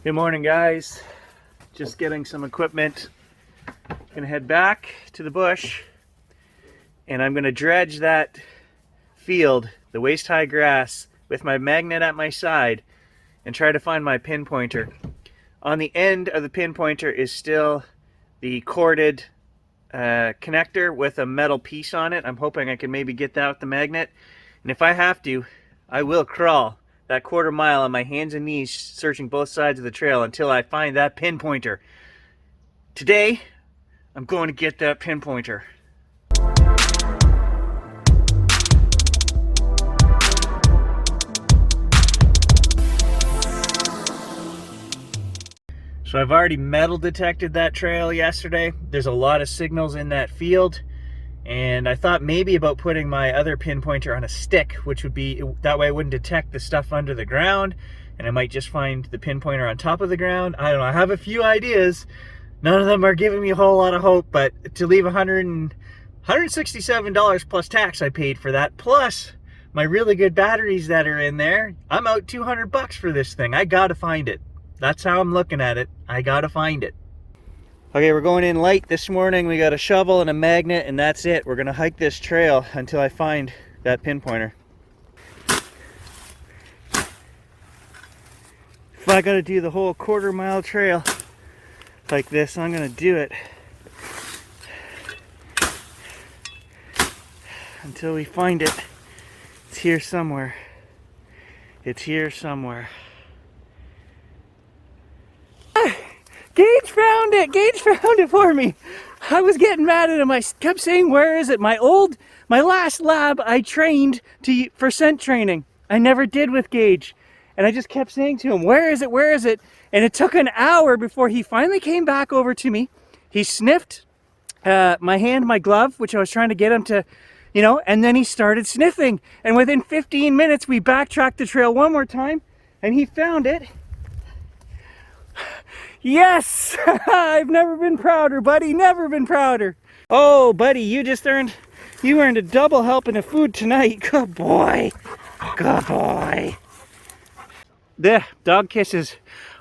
Good morning, guys. Just getting some equipment. Gonna head back to the bush and I'm gonna dredge that field, the waist-high grass, with my magnet at my side and try to find my pinpointer. On the end of the pinpointer is still the corded connector with a metal piece on it. I'm hoping I can maybe get that with the magnet. And if I have to, I will crawl that quarter-mile on my hands and knees searching both sides of the trail until I find that pinpointer. Today, I'm going to get that pinpointer. So I've already metal detected that trail yesterday. There's a lot of signals in that field. And I thought maybe about putting my other pinpointer on a stick, which would be, that way I wouldn't detect the stuff under the ground, and I might just find the pinpointer on top of the ground. I don't know, I have a few ideas. None of them are giving me a whole lot of hope, but to leave $167 plus tax I paid for that, plus my really good batteries that are in there, I'm out $200 for this thing. I gotta find it. That's how I'm looking at it. I gotta find it. Okay, we're going in light this morning. We got a shovel and a magnet, and that's it. We're gonna hike this trail until I find that pinpointer. If I gotta do the whole quarter-mile trail like this, I'm gonna do it until we find it. It's here somewhere. It's here somewhere. Gage found it! Gage found it for me! I was getting mad at him. I kept saying, where is it? My last lab I trained for scent training. I never did with Gage. And I just kept saying to him, where is it? Where is it? And it took an hour before he finally came back over to me. He sniffed my hand, my glove, which I was trying to get him to, and then he started sniffing. And within 15 minutes, we backtracked the trail one more time and he found it. Yes! I've never been prouder, buddy. Never been prouder. Oh, buddy, you earned a double helping of food tonight. Good boy. Good boy. The dog kisses.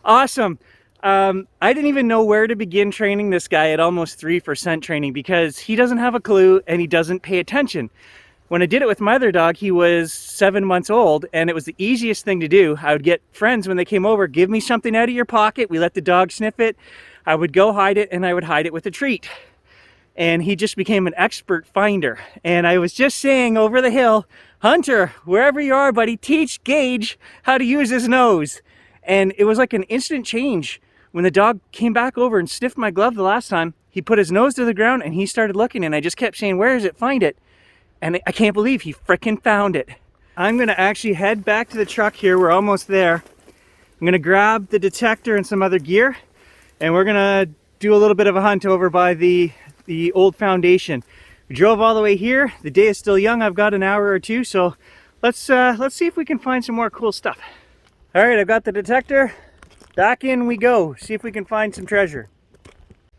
Awesome. I didn't even know where to begin training this guy at almost 3% training because he doesn't have a clue and he doesn't pay attention. When I did it with my other dog, he was 7 months old, and it was the easiest thing to do. I would get friends when they came over, give me something out of your pocket. We let the dog sniff it. I would go hide it, and I would hide it with a treat. And he just became an expert finder. And I was just saying over the hill, Hunter, wherever you are, buddy, teach Gage how to use his nose. And it was like an instant change. When the dog came back over and sniffed my glove the last time, he put his nose to the ground, and he started looking, and I just kept saying, where is it? Find it. And I can't believe he frickin' found it. I'm gonna actually head back to the truck here. We're almost there. I'm gonna grab the detector and some other gear, and we're gonna do a little bit of a hunt over by the old foundation. We drove all the way here. The day is still young. I've got an hour or two, so let's see if we can find some more cool stuff. All right, I've got the detector. Back in we go. See if we can find some treasure.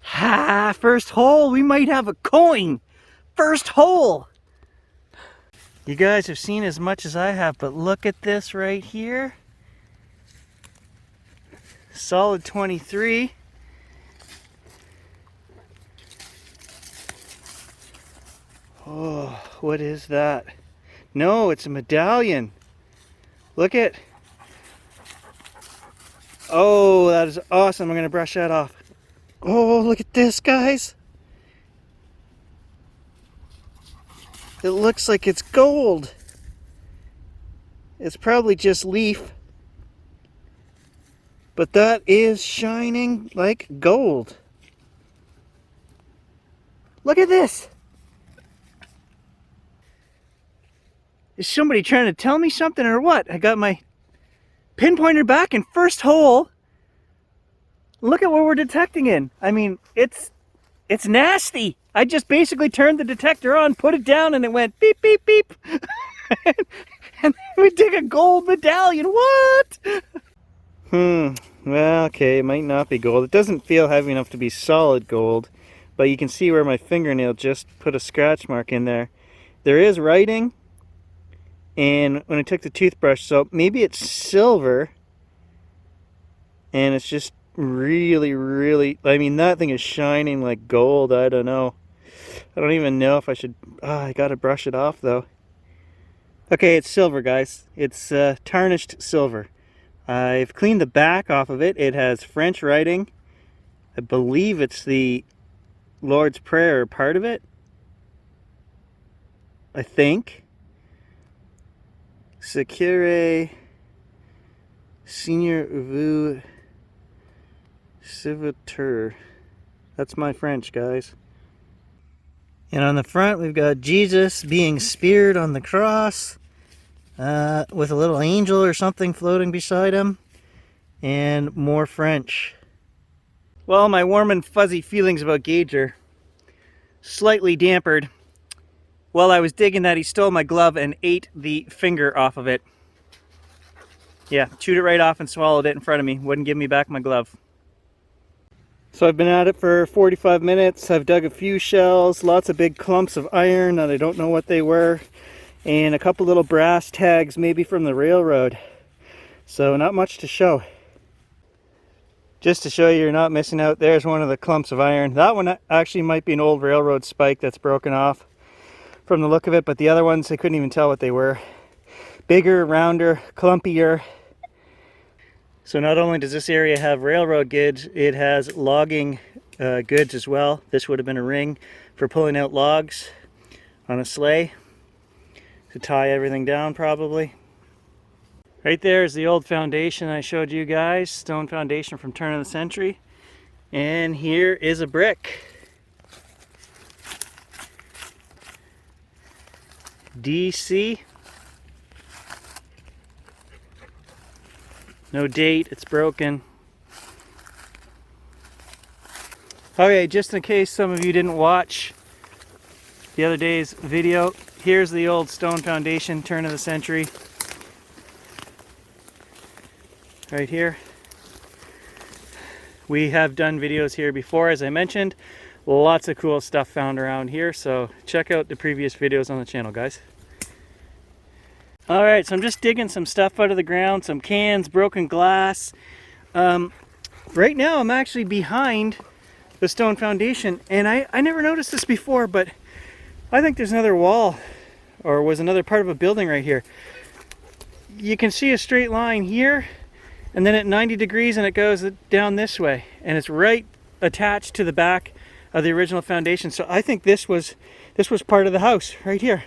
Ha! First hole. We might have a coin. First hole. You guys have seen as much as I have, but look at this right here. Solid 23. Oh, what is that? No, it's a medallion. Look at. Oh, that is awesome. I'm going to brush that off. Oh, look at this, guys. It looks like it's gold. It's probably just leaf. But that is shining like gold. Look at this. Is somebody trying to tell me something or what? I got my pinpointer back in first hole. Look at what we're detecting in. I mean, it's nasty. I just basically turned the detector on, put it down, and it went beep, beep, beep. And we dig a gold medallion. What? Well, okay, it might not be gold. It doesn't feel heavy enough to be solid gold, but you can see where my fingernail just put a scratch mark in there. There is writing, and when I took the toothbrush, so maybe it's silver, And it's just really, I mean, that thing is shining like gold. I don't know. I don't even know if I should, I gotta brush it off though. Okay, it's silver, guys. It's tarnished silver. I've cleaned the back off of it. It has French writing. I believe it's the Lord's Prayer part of it. I think. Secure Senior Vous Civiteur. That's my French, guys. And on the front, we've got Jesus being speared on the cross with a little angel or something floating beside him. And more French. Well, my warm and fuzzy feelings about Gage are slightly dampered. While I was digging that, he stole my glove and ate the finger off of it. Yeah, chewed it right off and swallowed it in front of me. Wouldn't give me back my glove. So I've been at it for 45 minutes. I've dug a few shells, lots of big clumps of iron that I don't know what they were, and a couple little brass tags, maybe from the railroad. So not much to show. Just to show you're not missing out, there's one of the clumps of iron. That one actually might be an old railroad spike that's broken off from the look of it, but the other ones, I couldn't even tell what they were. Bigger, rounder, clumpier. So not only does this area have railroad goods, it has logging goods as well. This would have been a ring for pulling out logs on a sleigh to tie everything down probably. Right there is the old foundation I showed you guys, stone foundation from turn of the century. And here is a brick. DC. No date, it's broken. Okay, just in case some of you didn't watch the other day's video, here's the old stone foundation, turn of the century. Right here. We have done videos here before, as I mentioned. Lots of cool stuff found around here, so check out the previous videos on the channel, guys. Alright, so I'm just digging some stuff out of the ground, some cans, broken glass. Right now I'm actually behind the stone foundation, and I never noticed this before, but I think there's another wall, or was another part of a building right here. You can see a straight line here, and then at 90 degrees and it goes down this way, and it's right attached to the back of the original foundation. So I think this was part of the house right here.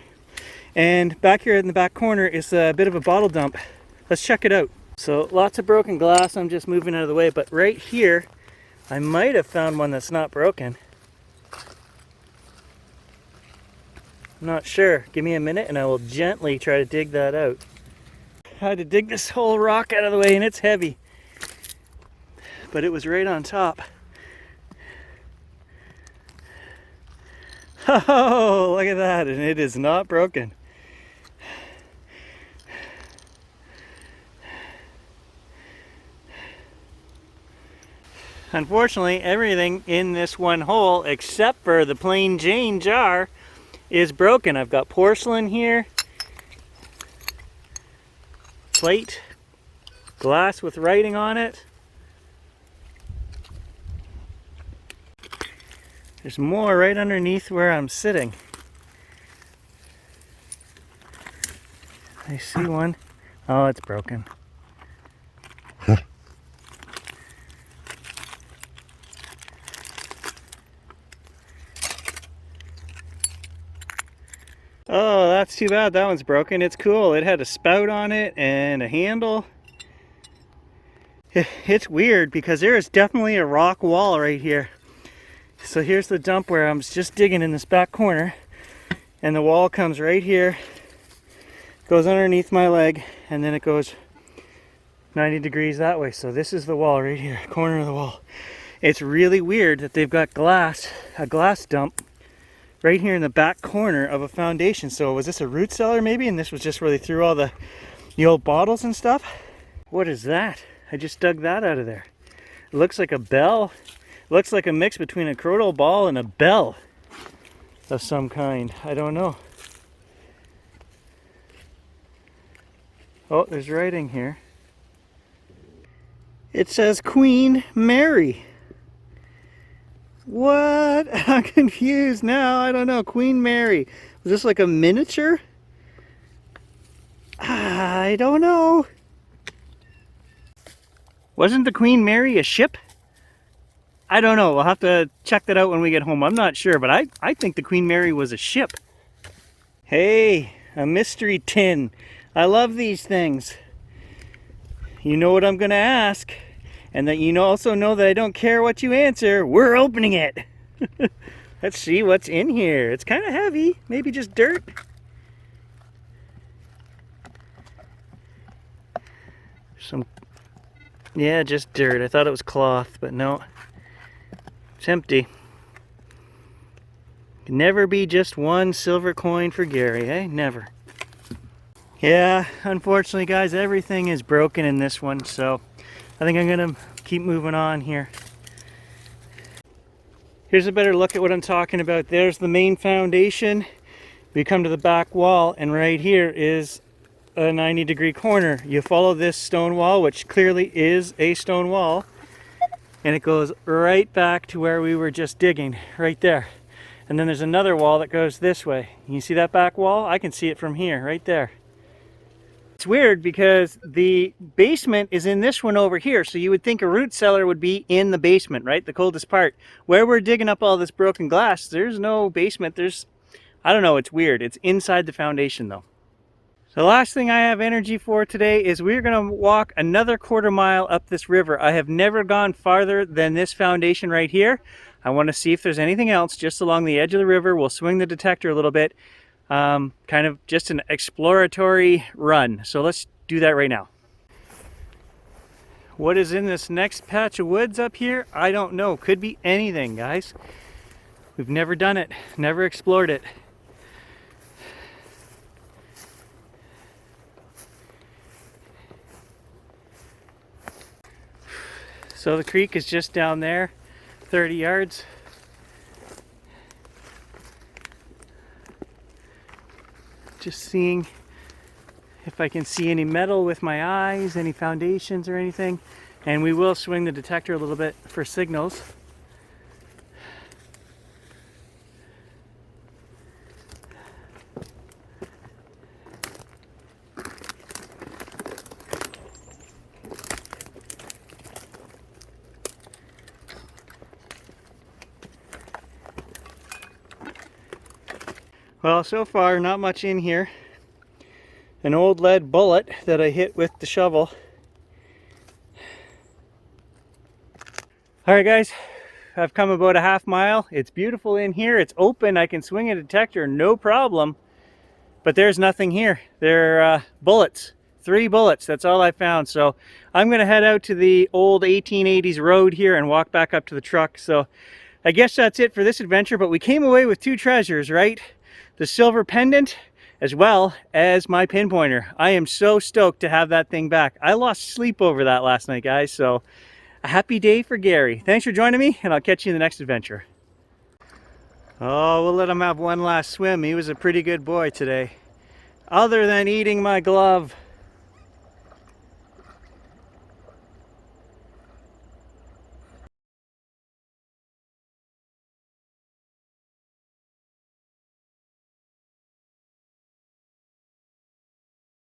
And back here in the back corner is a bit of a bottle dump. Let's check it out. So lots of broken glass. I'm just moving out of the way, but right here I might have found one that's not broken. I'm not sure. Give me a minute and I will gently try to dig that out. I had to dig this whole rock out of the way, and it's heavy, but it was right on top. Oh, look at that, and it is not broken. Unfortunately, everything in this one hole, except for the plain Jane jar, is broken. I've got porcelain here, plate, glass with writing on it. There's more right underneath where I'm sitting. I see one. Oh, it's broken. Oh, that's too bad. That one's broken. It's cool. It had a spout on it and a handle. It's weird because there is definitely a rock wall right here. So here's the dump where I'm just digging in this back corner, and the wall comes right here, goes underneath my leg, and then it goes 90 degrees that way. So this is the wall right here, corner of the wall. It's really weird that they've got a glass dump right here in the back corner of a foundation. So was this a root cellar maybe, and this was just where they threw all the old bottles and stuff? What is that? I just dug that out of there. It looks like a bell. It looks like a mix between a crotal ball and a bell of some kind. I don't know. Oh, there's writing here. It says Queen Mary. What? I'm confused now. I don't know. Queen Mary. Was this like a miniature? I don't know. Wasn't the Queen Mary a ship? I don't know. We'll have to check that out when we get home. I'm not sure, but I think the Queen Mary was a ship. Hey, a mystery tin. I love these things. You know what I'm going to ask. And that you also know that I don't care what you answer. We're opening it. Let's see what's in here. It's kind of heavy. Maybe just dirt. Yeah, just dirt. I thought it was cloth, but no. It's empty. Can never be just one silver coin for Gary, eh? Never. Yeah, unfortunately, guys, everything is broken in this one, so I think I'm gonna keep moving on here. Here's a better look at what I'm talking about. There's the main foundation. We come to the back wall, and right here is a 90-degree corner. You follow this stone wall, which clearly is a stone wall, and it goes right back to where we were just digging, right there. And then there's another wall that goes this way. You see that back wall? I can see it from here, right there. It's weird because the basement is in this one over here, so you would think a root cellar would be in the basement, right? The coldest part. Where we're digging up all this broken glass, there's no basement. I don't know, it's weird. It's inside the foundation though. So the last thing I have energy for today is we're gonna walk another quarter mile up this river. I have never gone farther than this foundation right here. I wanna see if there's anything else just along the edge of the river. We'll swing the detector a little bit. Kind of just an exploratory run. So let's do that right now. What is in this next patch of woods up here? I don't know. Could be anything, guys. We've never done it, never explored it. So the creek is just down there, 30 yards. Just seeing if I can see any metal with my eyes, any foundations or anything. And we will swing the detector a little bit for signals. Well, so far not much in here. An old lead bullet that I hit with the shovel. Alright guys, I've come about a half mile. It's beautiful in here. It's open. I can swing a detector, no problem. But there's nothing here. They're bullets. 3 bullets. That's all I found. So I'm going to head out to the old 1880s road here and walk back up to the truck. So I guess that's it for this adventure. But we came away with 2 treasures, right? The silver pendant as well as my pinpointer. I am so stoked to have that thing back. I lost sleep over that last night, guys. So a happy day for Gary. Thanks for joining me, and I'll catch you in the next adventure. Oh, we'll let him have one last swim. He was a pretty good boy today. Other than eating my glove.